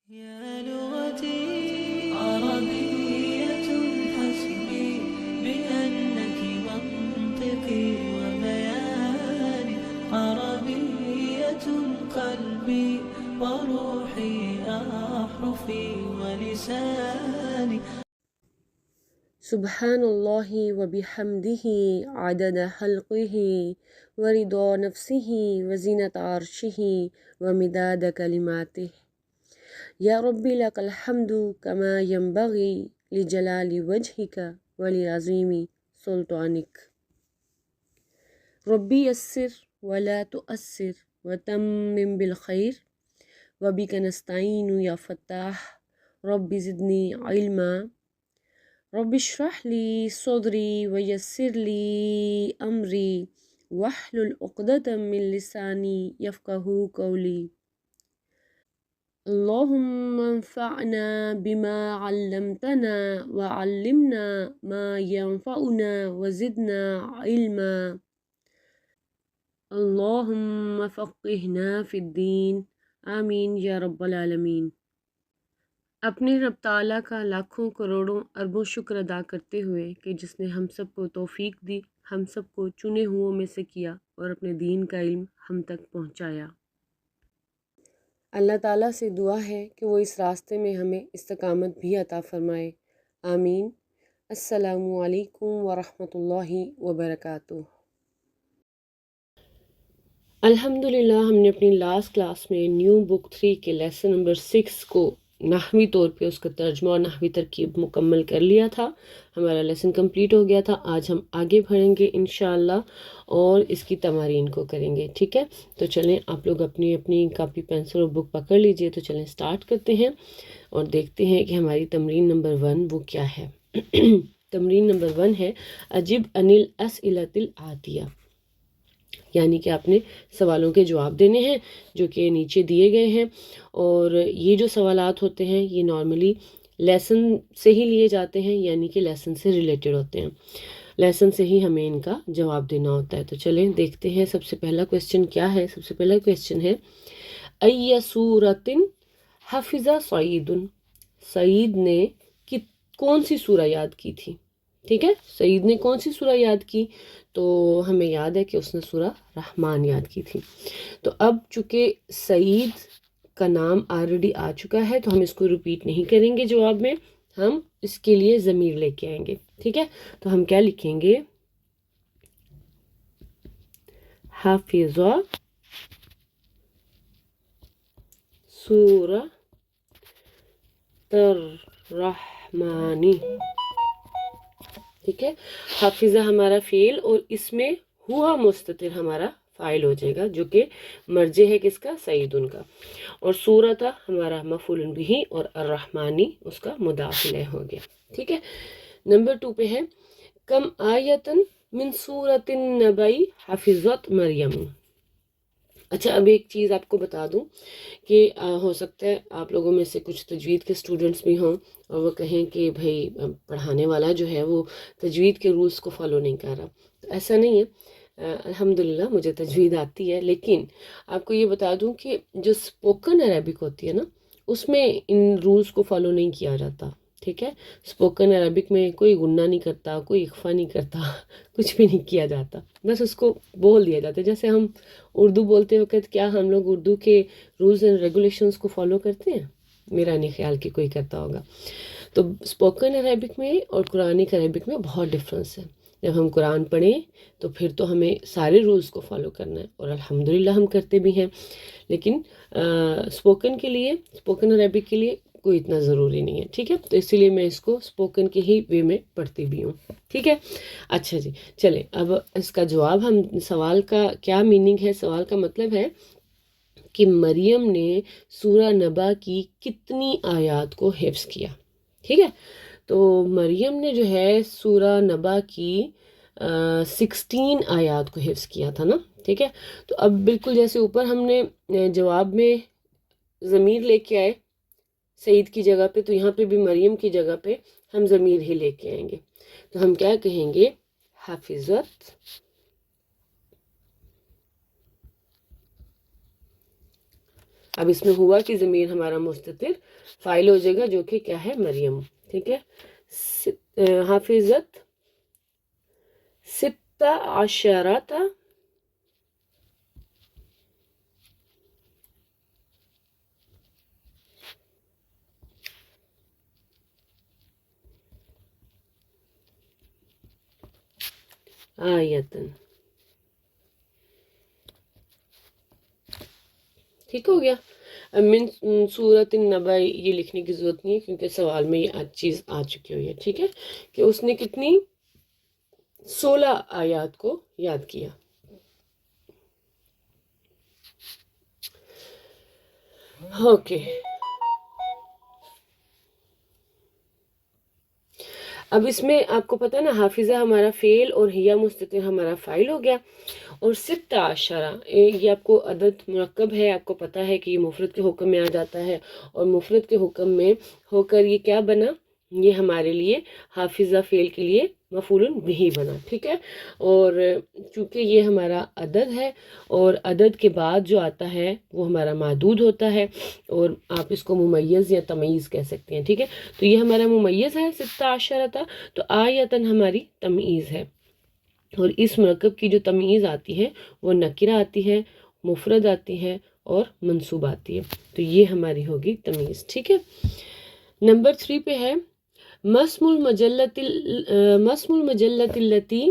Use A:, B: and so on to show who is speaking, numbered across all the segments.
A: يا لغتي عربية حسبي بأنك منطقي وبياني عربية قلبي وروحي أحرفي ولساني.
B: سبحان الله وبحمده عدد خلقه ورضا نفسه وزنة عرشه ومداد كلماته. يا ربي لك الحمد كما ينبغي لجلال وجهك ولعظيم سلطانك. ربي يسر ولا تؤسر وتمم بالخير وبك نستعين يا فتاح. ربي زدني علما. رب اشرح لي صدري ويسر لي أمري واحلل عقدة من لساني يفقه قولي. اللهم انفعنا بما علمتنا وعلمنا ما ينفعنا وزدنا علما. اللهم فقهنا في الدين آمین یا رب العالمین۔ اپنے رب تعالیٰ کا لاکھوں کروڑوں اربوں شکر ادا کرتے ہوئے کہ جس نے ہم سب کو توفیق دی، ہم سب کو چنے ہوئوں میں سے کیا اور اپنے دین کا علم ہم تک پہنچایا۔ اللہ تعالیٰ سے دعا ہے کہ وہ اس راستے میں ہمیں استقامت بھی عطا فرمائے، آمین۔ السلام علیکم ورحمۃ اللہ وبرکاتہ۔ الحمدللہ ہم نے اپنی لاسٹ کلاس میں نیو بک 3 کے لیسن نمبر 6 کو نحوی طور پہ اس کا ترجمہ اور نحوی ترکیب مکمل کر لیا تھا، ہمارا لیسن کمپلیٹ ہو گیا تھا۔ آج ہم آگے بڑھیں گے انشاءاللہ اور اس کی تمارین کو کریں گے، ٹھیک ہے؟ تو چلیں آپ لوگ اپنی اپنی کاپی پینسل اور بک پکڑ لیجئے، تو چلیں سٹارٹ کرتے ہیں اور دیکھتے ہیں کہ ہماری تمرین نمبر 1 وہ کیا ہے۔ تمرین نمبر 1 ہے اجب عن الاسئلۃ الآتیہ، یعنی کہ آپ نے سوالوں کے جواب دینے ہیں جو کہ نیچے دیے گئے ہیں، اور یہ جو سوالات ہوتے ہیں یہ نارملی لیسن سے ہی لیے جاتے ہیں، یعنی کہ لیسن سے ریلیٹڈ ہوتے ہیں، لیسن سے ہی ہمیں ان کا جواب دینا ہوتا ہے۔ تو چلیں دیکھتے ہیں سب سے پہلا کویسچن کیا ہے۔ سب سے پہلا کویسچن ہے ای سورۃ حفظ سعید، سعید نے کون سی سورہ یاد کی تھی؟ ٹھیک ہے، سعید نے کون سی سورہ یاد کی؟ تو ہمیں یاد ہے کہ اس نے سورہ رحمان یاد کی تھی۔ تو اب چونکہ سعید کا نام آلریڈی آ چکا ہے تو ہم اس کو ریپیٹ نہیں کریں گے، جواب میں ہم اس کے لیے ضمیر لے کے آئیں گے، ٹھیک ہے؟ تو ہم کیا لکھیں گے؟ حافظ سورہ الرحمانی، ٹھیک ہے؟ حافظہ ہمارا فعل اور اس میں ہوا مستتر ہمارا فاعل ہو جائے گا، جو کہ مرجع ہے کس کا؟ سعید ان کا، اور سورہ تھا ہمارا مفعول بہ اور الرحمانی اس کا مضاف الیہ ہو گیا، ٹھیک ہے؟ نمبر 2 پہ ہے کم آیتن من سورۃ النبأ حفظت مریم۔ اچھا اب ایک چیز آپ کو بتا دوں کہ ہو سکتا ہے آپ لوگوں میں سے کچھ تجوید کے اسٹوڈنٹس بھی ہوں اور وہ کہیں کہ بھائی پڑھانے والا جو ہے وہ تجوید کے رولز کو فالو نہیں کر رہا، تو ایسا نہیں ہے، الحمدللہ مجھے تجوید آتی ہے، لیکن آپ کو یہ بتا دوں کہ جو اسپوکن عربک ہوتی ہے نا اس میں ان رولز کو فالو نہیں کیا جاتا، ٹھیک ہے؟ اسپوکن عربک میں کوئی غنہ نہیں کرتا، کوئی اخفا نہیں کرتا، کچھ بھی نہیں کیا جاتا، بس اس کو بول دیا جاتا ہے۔ جیسے ہم اردو بولتے وقت کیا ہم لوگ اردو کے رولز اینڈ ریگولیشنز کو فالو کرتے ہیں؟ میرا نہیں خیال کہ کوئی کرتا ہوگا۔ تو اسپوکن عربک میں اور قرآنک عربک میں بہت ڈفرینس ہے۔ جب ہم قرآن پڑھیں تو پھر تو ہمیں سارے رولز کو فالو کرنا ہے، اور الحمدللہ ہم کرتے بھی ہیں، لیکن اسپوکن کے لیے، اسپوکن عربک کے لیے کوئی اتنا ضروری نہیں ہے، ٹھیک ہے؟ تو اسی لیے میں اس کو اسپوکن کے ہی وے میں پڑھتی بھی ہوں، ٹھیک ہے؟ اچھا جی چلیں اب اس کا جواب، ہم سوال کا کیا میننگ ہے، سوال کا مطلب ہے کہ مریم نے سورہ نبا کی کتنی آیات کو حفظ کیا، ٹھیک ہے؟ تو مریم نے جو ہے سورہ نبا کی 16 آیات کو حفظ کیا تھا نا، ٹھیک ہے؟ تو اب بالکل جیسے اوپر ہم نے جواب میں ضمیر لے کے آئے سعید کی جگہ پہ، تو یہاں پہ بھی مریم کی جگہ پہ ہم ضمیر ہی لے کے آئیں گے، تو ہم کیا کہیں گے؟ حافظت اب اس میں ہوا کی ضمیر ہمارا مستتر فاعل ہو جائے گا جو کہ کیا ہے مریم. ٹھیک ہے. حافظت 16 آیتن. ٹھیک ہو گیا. من سورت النبع یہ لکھنے کی ضرورت نہیں ہے کیونکہ سوال میں یہ چیز آ چکی ہوئی ہے. ٹھیک ہے کہ اس نے کتنی 16 آیات کو یاد کیا. اوکے. اب اس میں آپ کو پتہ نا حافظہ ہمارا فعل اور ہیا مستتر ہمارا فاعل ہو گیا. اور 16 یہ آپ کو عدد مرکب ہے. آپ کو پتہ ہے کہ یہ مفرد کے حکم میں آ جاتا ہے اور مفرد کے حکم میں ہو کر یہ کیا بنا، یہ ہمارے لیے حافظہ فعل کے لیے مفعول بہ بنا. ٹھیک ہے. اور چونکہ یہ ہمارا عدد ہے اور عدد کے بعد جو آتا ہے وہ ہمارا معدود ہوتا ہے اور آپ اس کو ممیز یا تمییز کہہ سکتے ہیں. ٹھیک ہے. تو یہ ہمارا ممیز ہے 16 تو آیتن ہماری تمییز ہے. اور اس مرکب کی جو تمییز آتی ہے وہ نکرہ آتی ہے، مفرد آتی ہے اور منصوب آتی ہے. تو یہ ہماری ہوگی تمییز. ٹھیک ہے. نمبر 3 پہ ہے مسم المجلۃ التی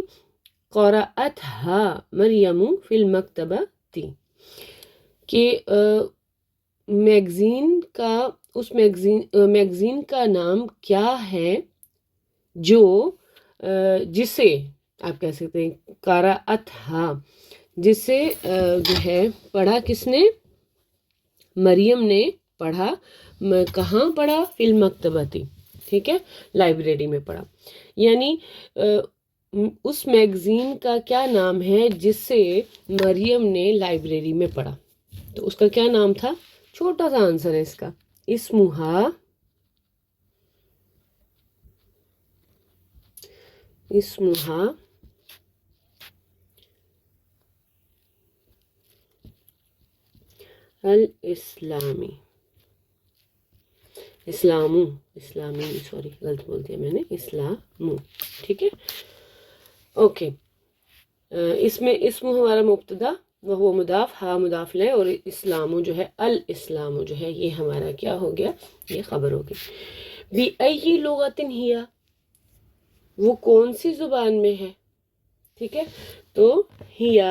B: قرأتها مریم فی المکتبہ تی، کہ میگزین کا اس میگزین کا نام کیا ہے جو جسے آپ کہہ سکتے ہیں قرأتها، جسے جو ہے پڑھا کس نے، مریم نے پڑھا. کہاں پڑھا، فی المکتبہ تھی. ٹھیک ہے. لائبریری میں پڑھا. یعنی اس میگزین کا کیا نام ہے جسے مریم نے لائبریری میں پڑھا. تو اس کا کیا نام تھا، چھوٹا سا آنسر ہے اس کا، اسمہا الاسلامی. اسلامی سوری غلط بول دیا میں نے، اسلام. ٹھیک ہے. اوکے. اس میں اسم ہمارا مبتدا وہ مضاف، ہا مضاف لے، اور اسلام جو ہے الاسلام جو ہے یہ ہمارا کیا ہو گیا، یہ خبر ہو گئی. بِأَيِّ لُغَةٍ ہِیَ، وہ کون سی زبان میں ہے. ٹھیک ہے. تو ہیا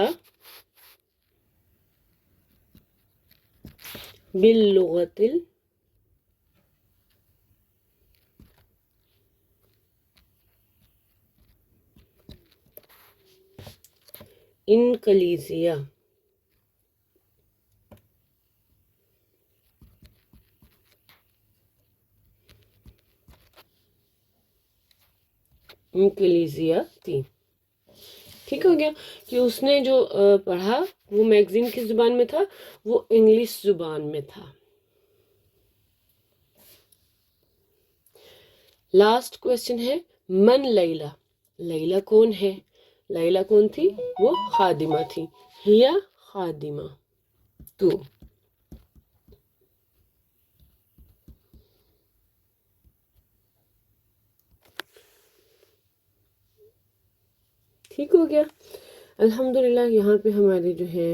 B: باللغت انگلیزیہ. انگلیزیہ تھی. ٹھیک ہو گیا کہ اس نے جو پڑھا وہ میگزین کس زبان میں تھا، وہ انگلش زبان میں تھا. لاسٹ کویسچن ہے من لیلہ. لیلہ کون ہے، لیلہ کون تھی، وہ خادمہ تھی. ہیا خادمہ تو. ٹھیک ہو گیا. الحمدللہ یہاں پہ ہمارے جو ہے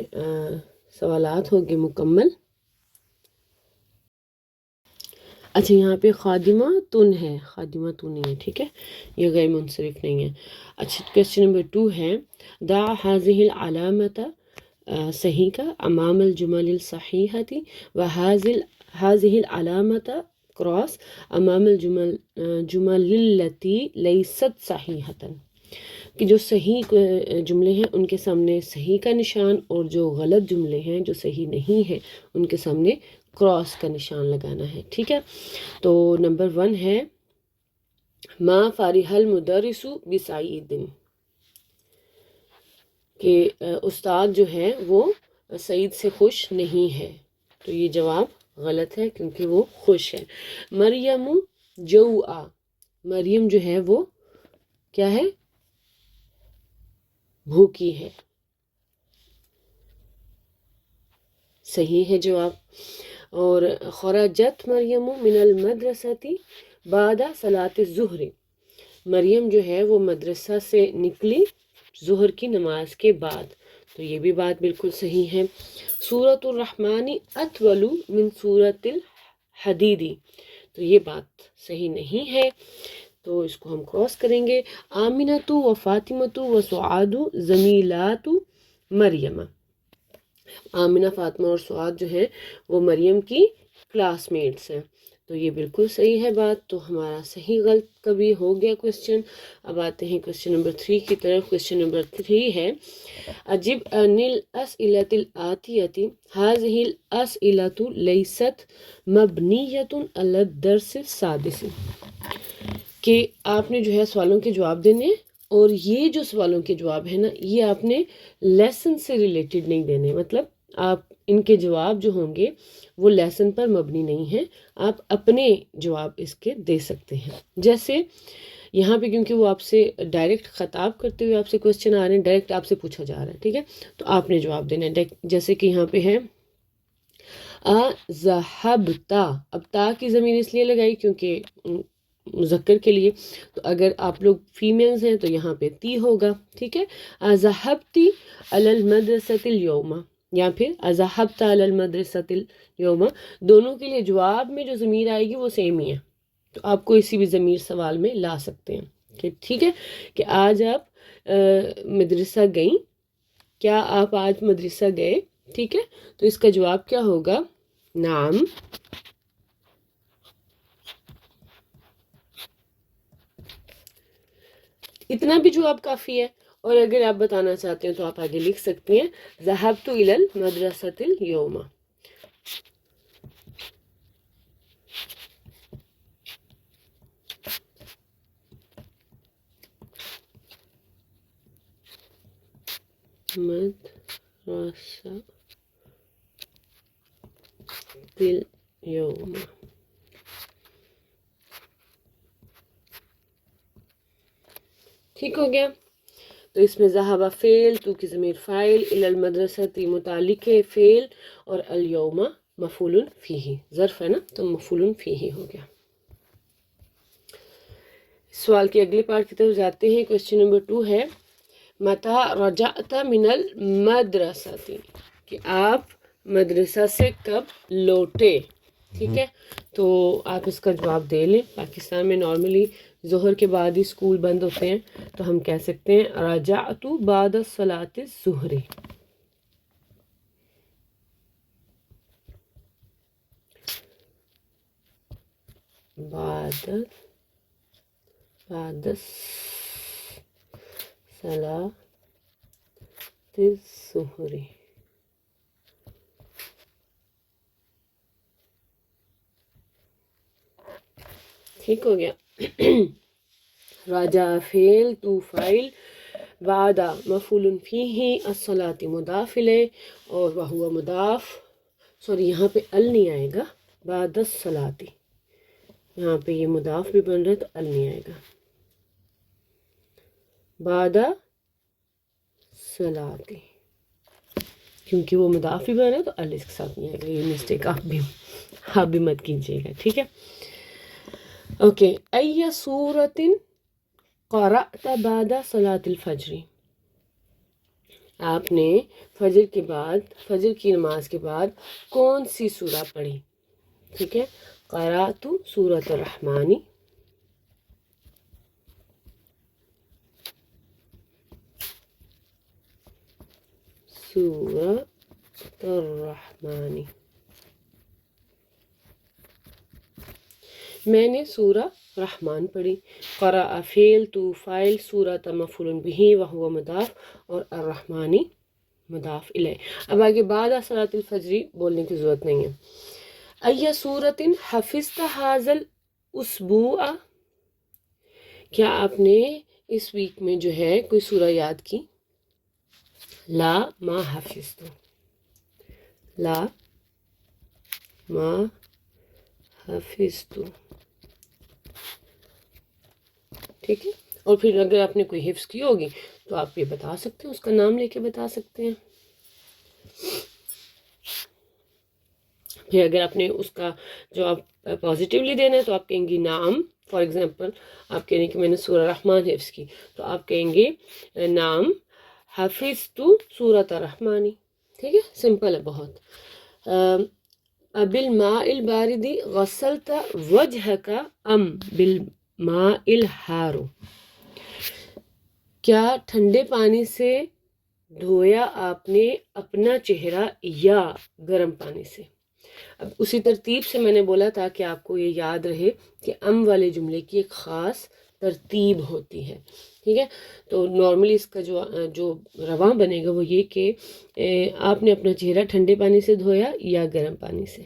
B: سوالات ہو گئے مکمل. اچھا یہاں پہ خادمہ تن ہے، خادمہ تو نہیں ہے. ٹھیک ہے. یہ غیر منصرف نہیں ہے. اچھا کویسچن نمبر 2 ہے دع هذه العلامة صحیح کا امام الجمل الصحیحة وهذه العلامة کراس امام الجمل التي ليست صحیحة، کہ جو صحیح جملے ہیں ان کے سامنے صحیح کا نشان اور جو غلط جملے ہیں جو صحیح نہیں ہیں ان کے سامنے کراس کا نشان لگانا ہے. ٹھیک ہے. تو نمبر 1 ہے ما فارح المدرس بسعید، کہ استاد جو ہے وہ سعید سے خوش نہیں ہے. تو یہ جواب غلط ہے کیونکہ وہ خوش ہے. مریم جوعا، مریم جو ہے وہ کیا ہے، بھوکی ہے. صحیح ہے جواب. اور خرجت مریم من المدرستی بعد صلاۃ الظہر، مریم جو ہے وہ مدرسہ سے نکلی ظہر کی نماز کے بعد، تو یہ بھی بات بالکل صحیح ہے. سورۃ الرحمن اطول من سورۃ الحدید، تو یہ بات صحیح نہیں ہے، تو اس کو ہم کراس کریں گے. آمنۃ و فاطمۃ و سعاد زمیلات مریم، آمنہ، فاطمہ اور سعاد جو ہیں وہ مریم کی کلاس میٹس ہیں، تو یہ بالکل صحیح ہے بات. تو ہمارا صحیح غلط کا بھی ہو گیا کوشچن. اب آتے ہیں کوشچن نمبر 3 کی طرف. کوشچن نمبر 3 ہے اجب عن الاسئلۃ الآتیۃ هذه الاسئلۃ لیست مبنیۃ علی الدرس السادس، کہ آپ نے جو ہے سوالوں کے جواب دینے ہیں، اور یہ جو سوالوں کے جواب ہیں نا یہ آپ نے لیسن سے ریلیٹڈ نہیں دینے، مطلب آپ ان کے جواب جو ہوں گے وہ لیسن پر مبنی نہیں ہیں، آپ اپنے جواب اس کے دے سکتے ہیں. جیسے یہاں پہ کیونکہ وہ آپ سے ڈائریکٹ خطاب کرتے ہوئے آپ سے کوشچن آ رہے ہیں، ڈائریکٹ آپ سے پوچھا جا رہا ہے، ٹھیک ہے، تو آپ نے جواب دینا ہے. جیسے کہ یہاں پہ ہے ذہبتا، اب تا کی ضمیر اس لیے لگائی کیونکہ مذکر کے لیے، تو اگر آپ لوگ فیمیلز ہیں تو یہاں پہ تی ہوگا، ٹھیک ہے. ذہبتی علی المدرسۃ اليوم، یا پھر ذہبت علی المدرسۃ اليوم، دونوں کے لیے جواب میں جو ضمیر آئے گی وہ سیم ہی ہے، تو آپ کو اسی بھی ضمیر سوال میں لا سکتے ہیں. ٹھیک ہے کہ آج آپ مدرسہ گئیں، کیا آپ آج مدرسہ گئے، ٹھیک ہے، تو اس کا جواب کیا ہوگا؟ نعم. اتنا بھی جواب کافی ہے، اور اگر آپ بتانا چاہتے ہیں تو آپ آگے لکھ سکتے ہیں ذهبت الى المدرسة اليوم. مدرسة اليوم. ٹھیک ہو گیا. تو اس میں ذہبہ فعل، تو کی ضمیر فاعل، الی المدرسۃ متعلق ہے فعل، اور الیوم مفعول فیہ، ظرف ہے نا تو مفعول فیہ ہو گیا. سوال کے اگلے پارٹ کی طرف جاتے ہیں. کوشچن نمبر 2 ہے متی رجعت من المدرسۃ، کہ آپ مدرسہ سے کب لوٹے، ٹھیک ہے، تو آپ اس کا جواب دے لیں. پاکستان میں نارملی ظہر کے بعد ہی اسکول بند ہوتے ہیں، تو ہم کہہ سکتے ہیں رجعت بعد صلاۃ الظہر. بعد صلاۃ الظہر. ٹھیک ہو گیا. راجع فعل، تو فاعل، بعد مفعول فیہ، الصلاۃ مضاف الیہ، اور وہو مضاف، سوری یہاں پہ ال نہیں آئے گا، بعد الصلاۃ، یہاں پہ یہ مضاف بھی بن رہا ہے تو ال نہیں آئے گا، بعد صلاۃ، کیونکہ وہ مضاف بھی بن رہا ہے تو ال اس کے ساتھ نہیں آئے گا. یہ مسٹیک آپ بھی مت کیجیے گا، ٹھیک ہے. اوکے. ای سورۃ قرأت بعد صلاۃ الفجر، آپ نے فجر کے بعد، فجر کی نماز کے بعد کون سی سورہ پڑھی، ٹھیک ہے. قرأت سورۃ الرحمن، سورۃ الرحمن، میں نے سورہ رحمان پڑھی. قرأ فعل، تو فاعل، سورۃ مفعول بہ وہو مضاف، اور الرحمن مضاف الیہ. اب آگے بعد صلاۃ الفجر بولنے کی ضرورت نہیں ہے. ای سورۃ حفظت ھذا الاسبوع، کیا آپ نے اس ویک میں جو ہے کوئی سورہ یاد کی. لا ما حفظت، لا ما حفظت، ٹھیک ہے. اور پھر اگر آپ نے کوئی حفظ کی ہوگی تو آپ یہ بتا سکتے ہیں، اس کا نام لے کے بتا سکتے ہیں. پھر اگر آپ نے اس کا جو آپ پازیٹیولی دینا ہے تو آپ کہیں گی نعم. فار ایگزامپل آپ کہیں گے کہ میں نے سورہ رحمان حفظ کی، تو آپ کہیں گے نعم حفظت سورۃ الرحمن. ٹھیک ہے، سمپل ہے بہت. بالماء البارد غسلت وجهك ام بالماء الحار. کیا ٹھنڈے پانی سے دھویا آپ نے اپنا چہرہ یا گرم پانی سے. اب اسی ترتیب سے میں نے بولا تاکہ آپ کو یہ یاد رہے کہ ام والے جملے کی ایک خاص ترتیب ہوتی ہے. ٹھیک ہے، تو نارملی اس کا جو رواں بنے گا وہ یہ کہ آپ نے اپنا چہرہ ٹھنڈے پانی سے دھویا یا گرم پانی سے.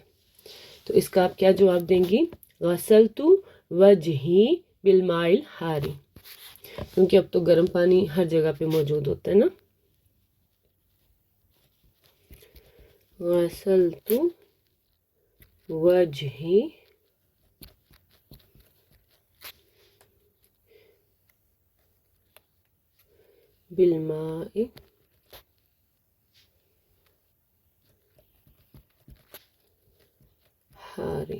B: تو اس کا آپ کیا جواب دیں گی؟ غسلت وجہی بالماء الحار، کیونکہ اب تو گرم پانی ہر جگہ پہ موجود ہوتا ہے نا. غسلت وجہی بالماء حار،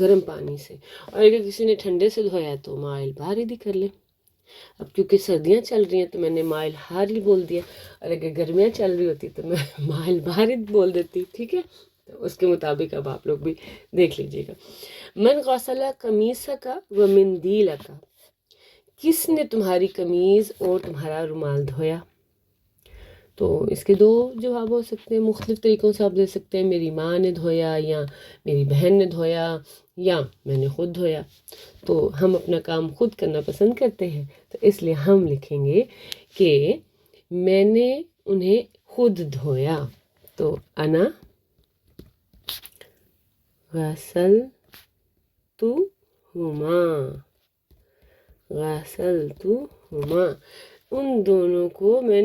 B: گرم پانی سے. اور اگر کسی نے ٹھنڈے سے دھویا تو ماء البارد ہی کر لے. اب کیونکہ سردیاں چل رہی ہیں تو میں نے ماء الحار ہی بول دیا، اور اگر گرمیاں چل رہی ہوتی تو میں ماء البارد بول دیتی. ٹھیک ہے، تو اس کے مطابق اب آپ لوگ بھی دیکھ لیجیے گا. من غسل قمیصک و مندیلک، کس نے تمہاری قمیض اور تمہارا رومال دھویا. تو اس کے دو جواب ہو سکتے ہیں، مختلف طریقوں سے آپ دے سکتے ہیں. میری ماں نے دھویا، یا میری بہن نے دھویا، یا میں نے خود دھویا. تو ہم اپنا کام خود کرنا پسند کرتے ہیں، تو اس لیے ہم لکھیں گے کہ میں نے انہیں خود دھویا. تو انا غسلتہما، ان دونوں کو میں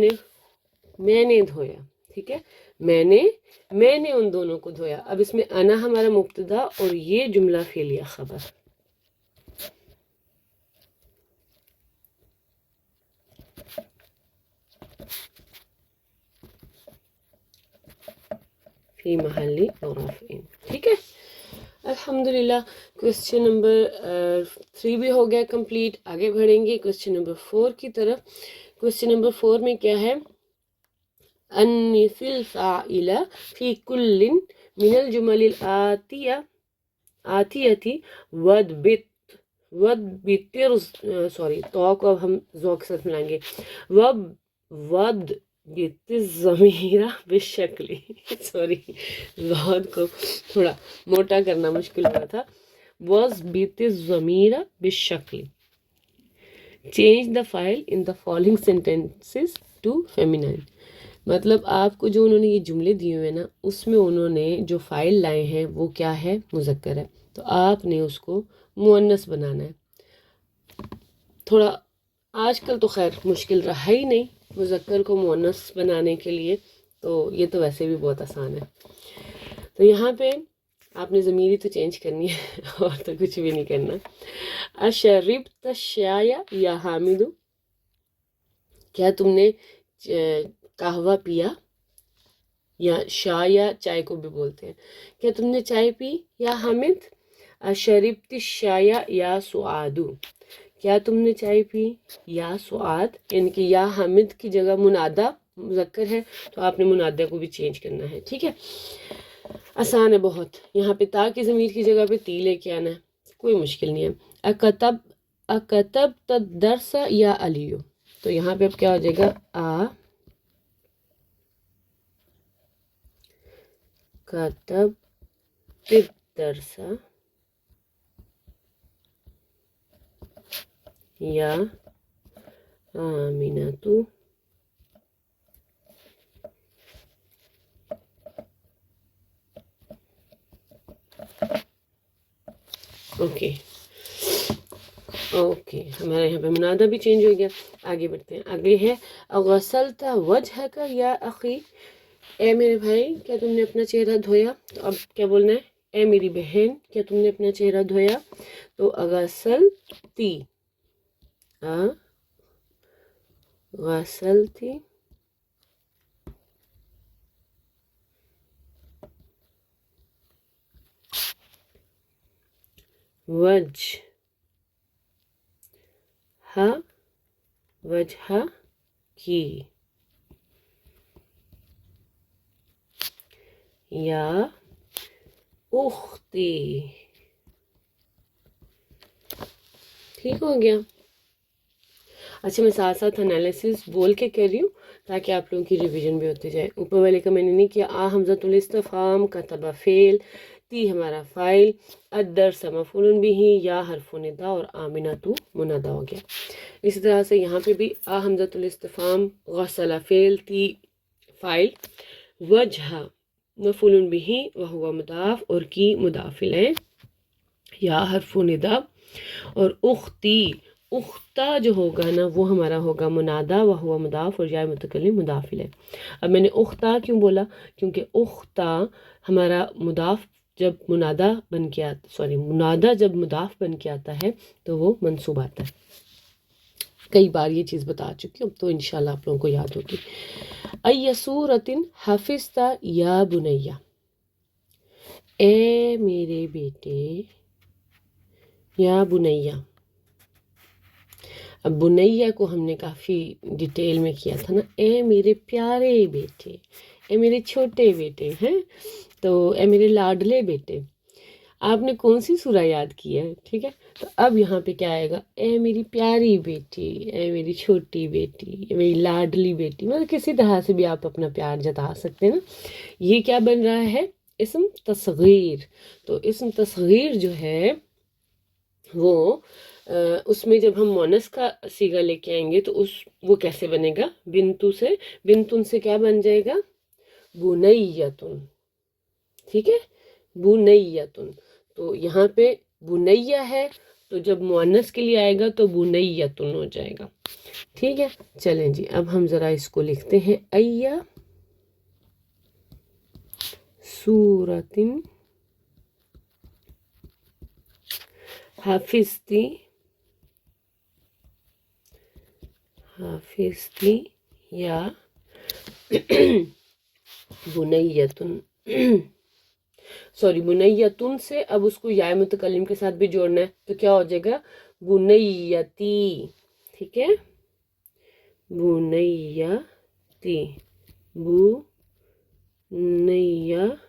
B: نے دھویا. ٹھیک ہے، میں نے ان دونوں کو دھویا. اب اس میں انا ہمارا مبتدا اور یہ جملہ فعلیہ خبر. فی محل رفع. ٹھیک ہے، الحمدللہ. کوشچن نمبر 3 بھی ہو گیا کمپلیٹ. آگے بڑھیں گے کوشچن نمبر 4 کی طرف. کوشچن نمبر 4 میں کیا ہے؟ انِّفِ الفاعل فی کل من الجمل الآتیہ تو کو اب ہم ذوق کے ساتھ ملائیں گے. وَضْبِطِ الضَّمِیرَ بِالشَّکْلِ. سوری، ضاد کو تھوڑا موٹا کرنا مشکل ہوا تھا. وَضْبِطِ الضَّمِیرَ بِالشَّکْلِ. چینج دا فاعل ان دا فالوئنگ سینٹینسز ٹو فیمینائن. مطلب آپ کو جو انہوں نے یہ جملے دیے ہوئے نا، اس میں انہوں نے جو فاعل لائے ہیں وہ کیا ہے؟ مذکر ہے. تو آپ نے اس کو مؤنث بنانا ہے. تھوڑا آج کل تو خیر مشکل رہا ہی نہیں مذکر کو مؤنث بنانے کے لیے، تو یہ تو ویسے بھی بہت آسان ہے. تو یہاں پہ آپ نے ضمیری تو چینج کرنی ہے اور تو کچھ بھی نہیں کرنا. اشربت الشائی یا حامد، کیا تم نے قہوہ پیا، یا یا چائے کو بھی بولتے ہیں. کیا تم نے چائے پی یا حامد؟ اشربت الشائی یا سعاد، کیا تم نے چائے پی یا سعاد. یعنی کہ یا حامد کی جگہ منادہ مذکر ہے تو آپ نے منادہ کو بھی چینج کرنا ہے. ٹھیک ہے، آسان ہے بہت. یہاں پہ تا کی ضمیر کی جگہ پہ تی لے کے آنا ہے، کوئی مشکل نہیں ہے. اکتبت الدرس یا علیو، تو یہاں پہ اب کیا ہو جائے گا؟ کتبت الدرس یا آمینۃ. اوکے ہمارے یہاں پہ منادہ بھی چینج ہو گیا. آگے بڑھتے ہیں. آگے ہے غسلت وجہک یا اخی، اے میرے بھائی کیا تم نے اپنا چہرہ دھویا. تو اب کیا بولنا ہے؟ اے میری بہن کیا تم نے اپنا چہرہ دھویا. تو غسلتی، غسلتی وجہ کی، یا اختی. ٹھیک ہو گیا. اچھا میں ساتھ ساتھ انالیسس بول کے کر رہی ہوں تاکہ آپ لوگوں کی ریویژن بھی ہوتی جائے. اوپر والے کا میں نے نہیں کیا. حمزۃ الاستفہام کتب فعل، تی ہمارا فاعل، الدرس مفعول بھی، یا حرف ندا، اور آمنہ منادا ہو گیا. اسی طرح سے یہاں پہ بھی حمزۃ الاستفہام غسل فعل، تی فاعل، وجہ مفعول بھی وہو مضاف، اور کی مضاف الیہ، یا حرف ندا، اور اختی اختہ جو ہوگا نا وہ ہمارا ہوگا منادا وہو مضاف، اور یا متکلم مضاف الیہ. اب میں نے اختہ کیوں بولا؟ کیونکہ اختہ ہمارا مضاف جب منادا بن کے منادا جب مضاف بن کے آتا ہے تو وہ منصوب آتا ہے. کئی بار یہ چیز بتا چکی ہوں تو انشاءاللہ آپ لوگوں کو یاد ہوگی. ای سورۃ حفظت یا بنیا، اے میرے بیٹے، یا بنیا. اب بنیا کو ہم نے کافی ڈیٹیل میں کیا تھا نا. اے میرے پیارے بیٹے، اے میرے چھوٹے بیٹے ہیں، تو اے میرے لاڈلے بیٹے. آپ نے کون سی سورہ یاد کی ہے؟ ٹھیک ہے، تو اب یہاں پہ کیا آئے گا؟ اے میری پیاری بیٹی، اے میری چھوٹی بیٹی، اے میری لاڈلی بیٹی. مطلب کسی طرح سے بھی آپ اپنا پیار جتا سکتے ہیں نا. یہ کیا بن رہا ہے؟ اسم تصغیر. تو اسم تصغیر جو ہے وہ اس میں جب ہم مونس کا صیغہ لے کے آئیں گے تو وہ کیسے بنے گا؟ بنتن سے کیا بن جائے گا؟ بنیتن. ٹھیک ہے، بنیتن. تو یہاں پہ بنیہ ہے تو جب مؤنث کے لیے آئے گا تو بنیتن ہو جائے گا. ٹھیک ہے، چلیں جی اب ہم ذرا اس کو لکھتے ہیں. ایا سورۃ حفظتی یا بنیتن. بنیتن سے اب اس کو یا متکلم کے ساتھ بھی جوڑنا ہے تو کیا ہو جائے گا؟ بنیتی. ٹھیک ہے، بنیتی، بنیتی.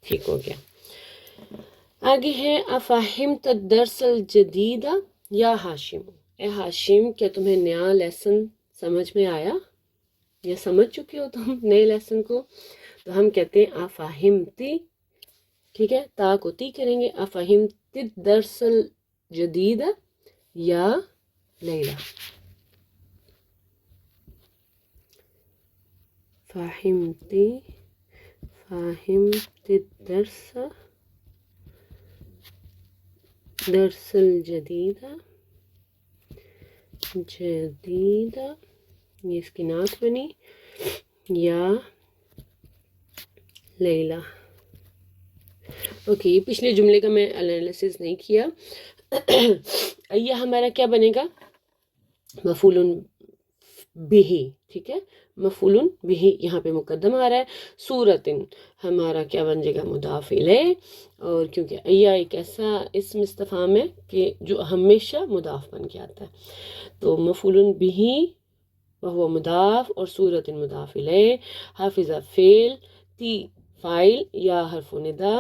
B: ٹھیک ہو گیا. آگے ہے افہمت الدرس الجدید یا ہاشم. اے ہاشم، کیا تمہیں نیا لیسن سمجھ میں آیا یا سمجھ چکے ہو تم نئے لیسن کو؟ تو ہم کہتے ہیں افہمتی. ٹھیک ہے، تا کو تی کریں گے. افہمت الدرس الجدید یا لیلا. فہمت درس الجدید، یہ اس کی نعت بنی، یا لیلا. اوکے، یہ پچھلے جملے کا میں انالیسس نہیں کیا. یہ ہمارا کیا بنے گا؟ مفعول بہ. ٹھیک ہے، مفعول بہ یہاں پہ مقدم آ رہا ہے. سورۃ ہمارا کیا بن جائے گا؟ مضاف الیہ. اور کیونکہ ایا ایک ایسا اسم استفہام ہے کہ جو ہمیشہ مضاف بن کے آتا ہے، تو مفعول بہ وہو مضاف، اور سورۃ مضاف الیہ، حافظ فعل، تی فاعل، یا حرف ندا،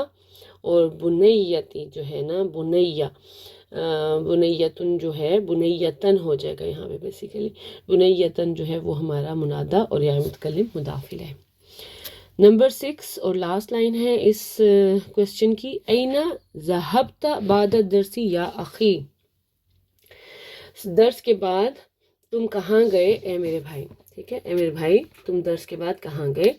B: اور بنیتی جو ہے نا بنیتن جو ہے بنیتن ہو جائے گا یہاں پہ. بیسیکلی بنیتن جو ہے وہ ہمارا منادا اور یا متکلم مضاف الیہ. نمبر 6 اور لاسٹ لائن ہے اس کوشچن کی. این ذہبت بعد الدرس یا اخی. درس کے بعد تم کہاں گئے اے میرے بھائی؟ ٹھیک ہے، اے میرے بھائی تم درس کے بعد کہاں گئے؟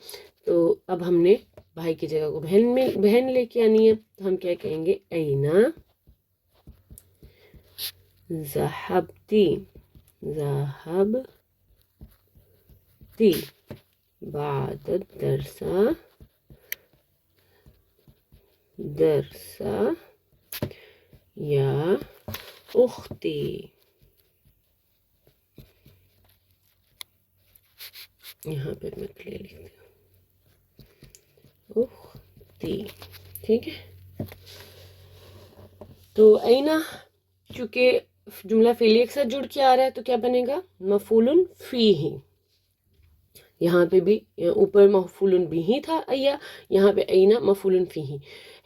B: تو اب ہم نے بھائی کی جگہ کو بہن لے کے آنی ہے، تو ہم کیا کہیں گے؟ این ذہبتی بعد الدرس یا اختی. یہاں پہ میں کلیئر لکھتی ہوں اختی. ٹھیک ہے، تو اینا چونکہ جملہ فعلیہ کے ساتھ جڑ کے آ رہا ہے تو کیا بنے گا؟ مفعول فیہ. یہاں پہ بھی اوپر مفعول بھی تھا ایا، یہاں پہ اینا مفعول فیہ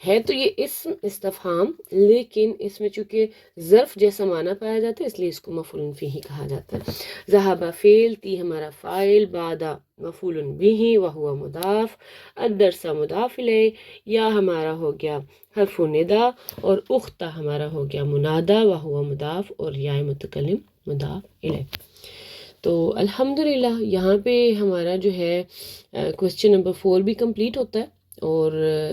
B: ہے. تو یہ اسم استفہام، لیکن اس میں چونکہ ظرف جیسا معنی پایا جاتا ہے اس لیے اس کو مفعول فیہ کہا جاتا ہے. ذہب فعل، تی ہمارا فاعل، بعد مفعول بھی وہو مضاف، الدرس مضاف الیہ، یا ہمارا ہو گیا حرف ندا، اور اختہ ہمارا ہو گیا منادا وہو مضاف، اور یا متکلم مضاف الیہ. تو الحمدللہ یہاں پہ ہمارا جو ہے کوسچن نمبر 4 بھی کمپلیٹ ہوتا ہے، اور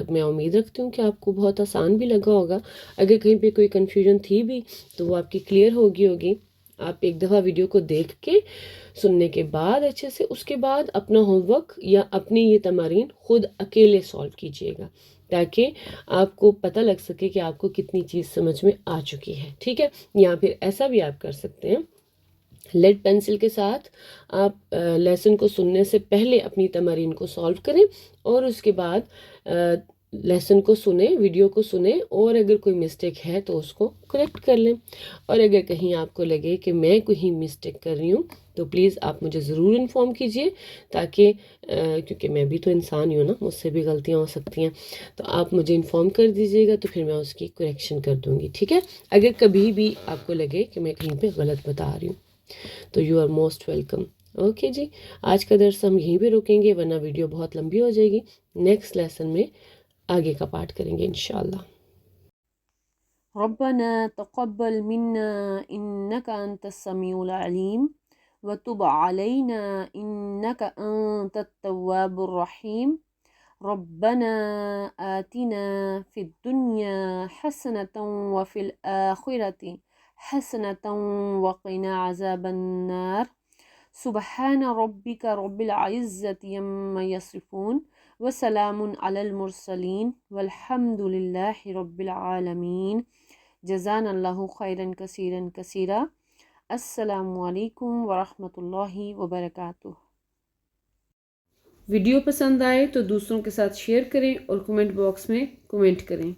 B: میں امید رکھتی ہوں کہ آپ کو بہت آسان بھی لگا ہوگا. اگر کہیں پہ کوئی کنفیوژن تھی بھی تو وہ آپ کی کلیئر ہوگی. آپ ایک دفعہ ویڈیو کو دیکھ کے سننے کے بعد اچھے سے اس کے بعد اپنا ہوم ورک یا اپنی یہ تمارین خود اکیلے سالو کیجیے گا، تاکہ آپ کو پتہ لگ سکے کہ آپ کو کتنی چیز سمجھ میں آ چکی ہے. ٹھیک ہے، یا پھر ایسا بھی آپ کر سکتے ہیں، لیڈ پینسل کے ساتھ آپ لیسن کو سننے سے پہلے اپنی تمارین کو سالو کریں، اور اس کے بعد لیسن کو سنیں، ویڈیو کو سنیں، اور اگر کوئی مسٹیک ہے تو اس کو کریکٹ کر لیں. اور اگر کہیں آپ کو لگے کہ میں کوئی مسٹیک کر رہی ہوں تو پلیز آپ مجھے ضرور انفارم کیجئے، تاکہ کیونکہ میں بھی تو انسان ہی ہوں نا، مجھ سے بھی غلطیاں ہو سکتی ہیں. تو آپ مجھے انفارم کر دیجئے گا تو پھر میں اس کی کریکشن کر دوں گی. ٹھیک ہے، اگر کبھی بھی آپ کو لگے کہ میں کہیں پہ غلط بتا رہی ہوں تو you are most welcome. Okay ji, آج کا درس ہم یہیں پہ روکیں گے ورنہ ویڈیو بہت لمبی ہو جائے گی. نیکسٹ لیسن میں آگے کا پارٹ کریں گے انشاءاللہ. ربنا تقبل منا انك انت السميع العليم وتب علينا انك انت التواب الرحيم. ربنا آتنا في الدنيا حسنة وفي الآخرة حسنة وقنا عذاب النار. سبحان ربك رب العزة عما يصفون وسلام على المرسلين والحمد لله رب العالمين. جزانا اللہ خیرا کثیرا کثیرا. السلام علیکم ورحمۃ اللہ وبرکاتہ. ویڈیو پسند آئے تو دوسروں کے ساتھ شیئر کریں اور کمنٹ باکس میں کمنٹ کریں.